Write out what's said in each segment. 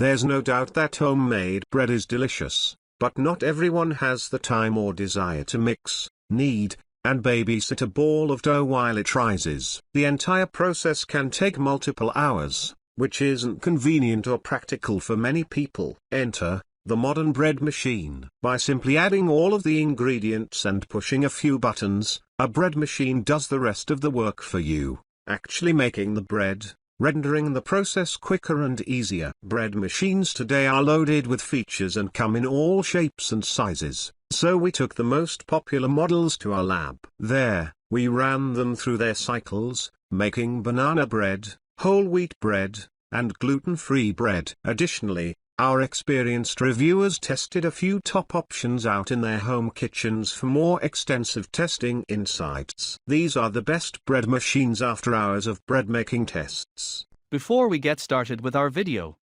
There's no doubt that homemade bread is delicious, but not everyone has the time or desire to mix, knead, and babysit a ball of dough while it rises. The entire process can take multiple hours, which isn't convenient or practical for many people. Enter the modern bread machine. By simply adding all of the ingredients and pushing a few buttons, a bread machine does the rest of the work for you, actually making the bread, rendering the process quicker and easier. Bread machines today are loaded with features and come in all shapes and sizes, so we took the most popular models to our lab. There, we ran them through their cycles, making banana bread, whole wheat bread, and gluten-free bread. Additionally, our experienced reviewers tested a few top options out in their home kitchens for more extensive testing insights. These are the best bread machines after hours of bread making tests. Before we get started with our video,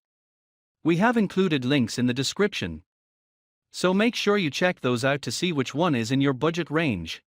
we have included links in the description, so make sure you check those out to see which one is in your budget range.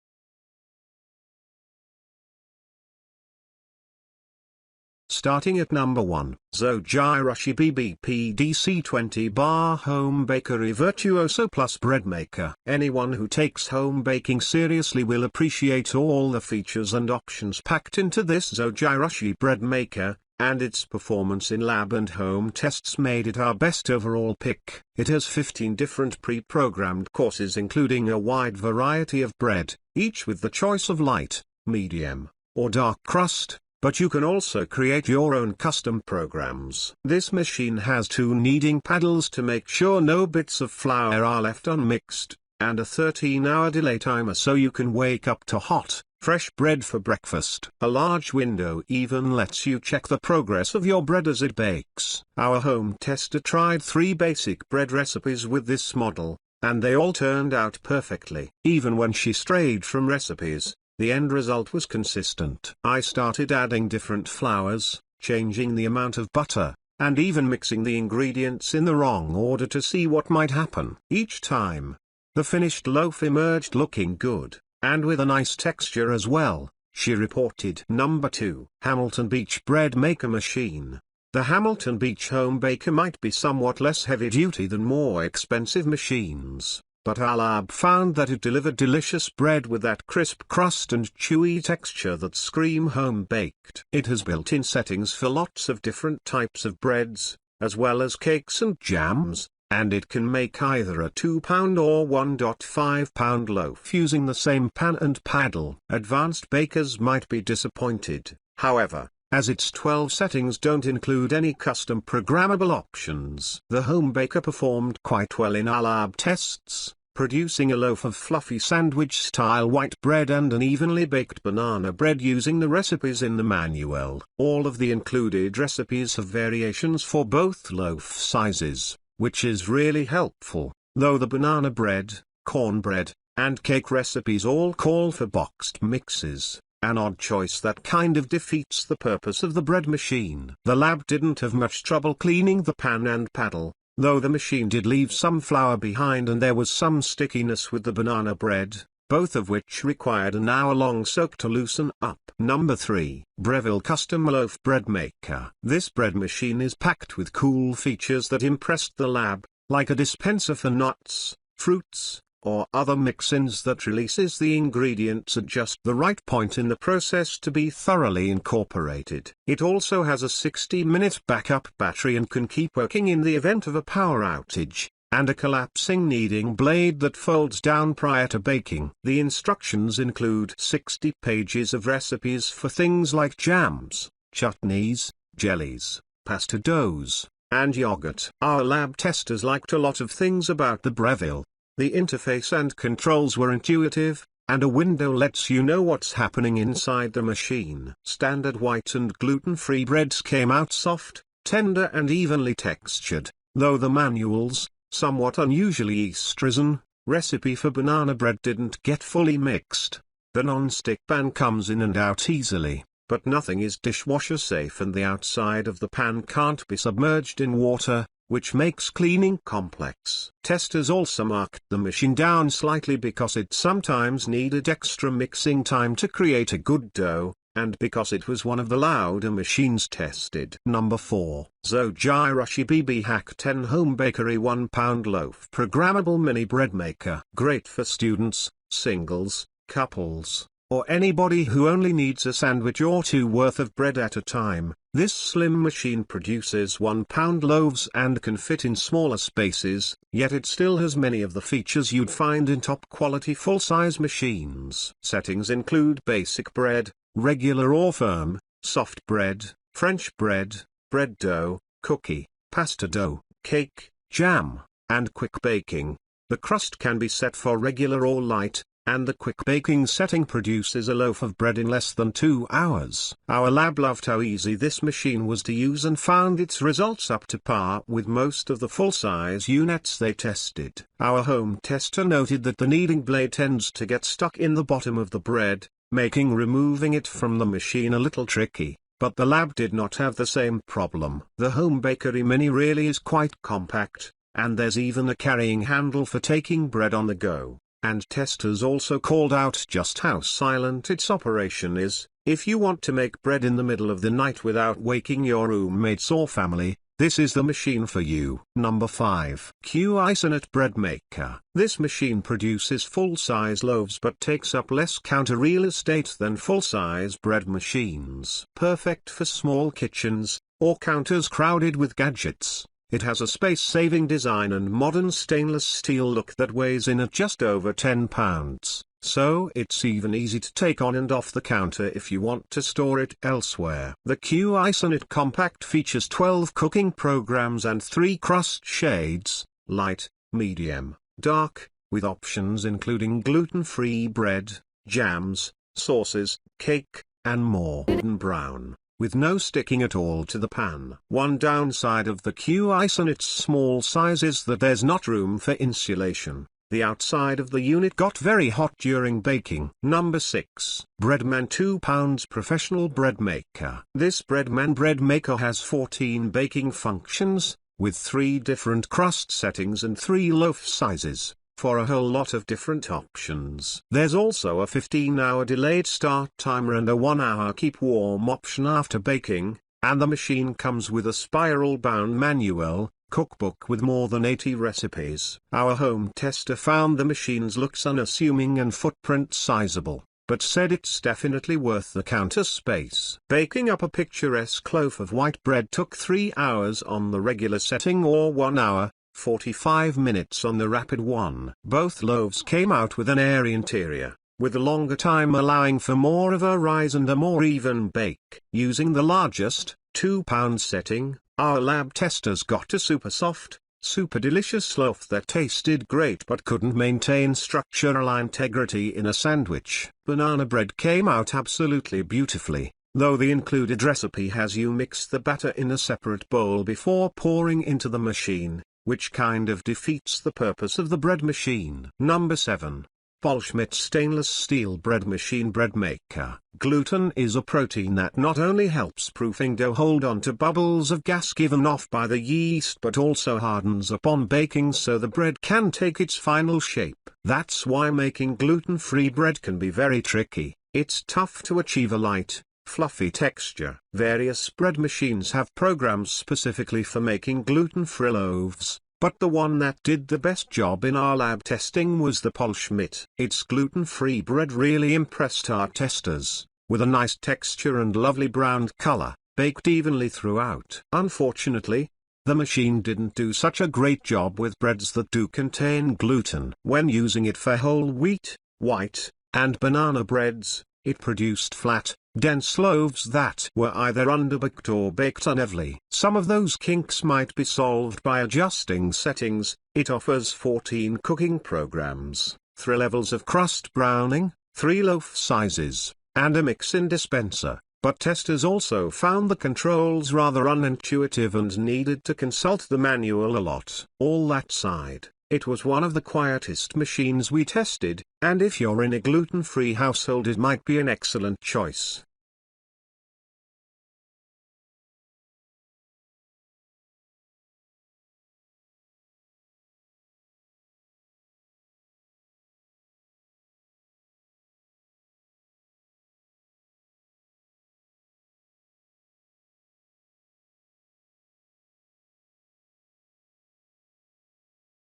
Starting at number 1, Zojirushi BBP DC20 Bar Home Bakery Virtuoso Plus Breadmaker. Anyone who takes home baking seriously will appreciate all the features and options packed into this Zojirushi Breadmaker, and its performance in lab and home tests made it our best overall pick. It has 15 different pre-programmed courses including a wide variety of bread, each with the choice of light, medium, or dark crust. But you can also create your own custom programs. This machine has 2 kneading paddles to make sure no bits of flour are left unmixed, and a 13-hour delay timer so you can wake up to hot, fresh bread for breakfast. A large window even lets you check the progress of your bread as it bakes. Our home tester tried 3 basic bread recipes with this model, and they all turned out perfectly. Even when she strayed from recipes, the end result was consistent. I started adding different flours, changing the amount of butter, and even mixing the ingredients in the wrong order to see what might happen. Each time, the finished loaf emerged looking good, and with a nice texture as well, she reported. Number 2, Hamilton Beach Breadmaker Machine. The Hamilton Beach Home Baker might be somewhat less heavy-duty than more expensive machines, but our lab found that it delivered delicious bread with that crisp crust and chewy texture that scream home-baked. It has built-in settings for lots of different types of breads, as well as cakes and jams, and it can make either a 2-pound or 1.5-pound loaf using the same pan and paddle. Advanced bakers might be disappointed, however, as its 12 settings don't include any custom programmable options. The home baker performed quite well in our lab tests, producing a loaf of fluffy sandwich-style white bread and an evenly baked banana bread using the recipes in the manual. All of the included recipes have variations for both loaf sizes, which is really helpful, though the banana bread, cornbread, and cake recipes all call for boxed mixes. An odd choice that kind of defeats the purpose of the bread machine. The lab didn't have much trouble cleaning the pan and paddle, though the machine did leave some flour behind and there was some stickiness with the banana bread, both of which required an hour-long soak to loosen up. Number 3, Breville Custom Loaf Breadmaker. This bread machine is packed with cool features that impressed the lab, like a dispenser for nuts, fruits, or other mix-ins that releases the ingredients at just the right point in the process to be thoroughly incorporated. It also has a 60-minute backup battery and can keep working in the event of a power outage, and a collapsing kneading blade that folds down prior to baking. The instructions include 60 pages of recipes for things like jams, chutneys, jellies, pasta doughs, and yogurt. Our lab testers liked a lot of things about the Breville. The interface and controls were intuitive, and a window lets you know what's happening inside the machine. Standard white and gluten-free breads came out soft, tender and evenly textured, though the manual's, somewhat unusually yeast-risen, recipe for banana bread didn't get fully mixed. The non-stick pan comes in and out easily, but nothing is dishwasher safe and the outside of the pan can't be submerged in water, which makes cleaning complex. Testers also marked the machine down slightly because it sometimes needed extra mixing time to create a good dough, and because it was one of the louder machines tested. Number 4. Zojirushi BB Hack 10 Home Bakery 1 Pound-Loaf Programmable Mini Breadmaker. Great for students, singles, couples, or anybody who only needs a sandwich or two worth of bread at a time. This slim machine produces 1 pound loaves and can fit in smaller spaces, yet it still has many of the features you'd find in top-quality full-size machines. Settings include basic bread, regular or firm, soft bread, French bread, bread dough, cookie, pasta dough, cake, jam, and quick baking. The crust can be set for regular or light, and the quick baking setting produces a loaf of bread in less than 2 hours. Our lab loved how easy this machine was to use and found its results up to par with most of the full-size units they tested. Our home tester noted that the kneading blade tends to get stuck in the bottom of the bread, making removing it from the machine a little tricky. But the lab did not have the same problem. The Home Bakery Mini really is quite compact, and there's even a carrying handle for taking bread on the go. And testers also called out just how silent its operation is. If you want to make bread in the middle of the night without waking your roommates or family, this is the machine for you. Number 5. Cuisinart Breadmaker. This machine produces full-size loaves but takes up less counter real estate than full-size bread machines. Perfect for small kitchens, or counters crowded with gadgets. It has a space-saving design and modern stainless steel look that weighs in at just over 10 pounds, so it's even easy to take on and off the counter if you want to store it elsewhere. The Cuisinart Compact features 12 cooking programs and 3 crust shades, light, medium, dark, with options including gluten-free bread, jams, sauces, cake, and more. Brown, with no sticking at all to the pan. One downside of the Cuisinart's small size is that there's not room for insulation. The outside of the unit got very hot during baking. Number 6. Breadman 2 pounds Professional Breadmaker. This Breadman Breadmaker has 14 baking functions, with 3 different crust settings and 3 loaf sizes, for a whole lot of different options. There's also a 15-hour delayed start timer and a 1-hour keep warm option after baking, and the machine comes with a spiral-bound manual cookbook with more than 80 recipes. Our home tester found the machine's looks unassuming and footprint sizable, but said it's definitely worth the counter space. Baking up a picturesque loaf of white bread took 3 hours on the regular setting or 1 hour, 45 minutes on the rapid one. Both loaves came out with an airy interior, with a longer time allowing for more of a rise and a more even bake. Using the largest, 2 pound setting, our lab testers got a super soft, super delicious loaf that tasted great but couldn't maintain structural integrity in a sandwich. Banana bread came out absolutely beautifully, though the included recipe has you mix the batter in a separate bowl before pouring into the machine, which kind of defeats the purpose of the bread machine. Number 7. Pohl Schmitt Stainless Steel Bread Machine Breadmaker. Gluten is a protein that not only helps proofing dough hold on to bubbles of gas given off by the yeast but also hardens upon baking so the bread can take its final shape. That's why making gluten-free bread can be very tricky. It's tough to achieve a light, fluffy texture. Various bread machines have programs specifically for making gluten-free loaves, but the one that did the best job in our lab testing was the Pohl Schmitt. Its gluten-free bread really impressed our testers, with a nice texture and lovely browned color, baked evenly throughout. Unfortunately, the machine didn't do such a great job with breads that do contain gluten. When using it for whole wheat, white, and banana breads, it produced flat, dense loaves that were either underbaked or baked unevenly. Some of those kinks might be solved by adjusting settings. It offers 14 cooking programs, 3 levels of crust browning, 3 loaf sizes, and a mix-in dispenser. But testers also found the controls rather unintuitive and needed to consult the manual a lot. All that aside, it was one of the quietest machines we tested, and if you're in a gluten-free household it might be an excellent choice.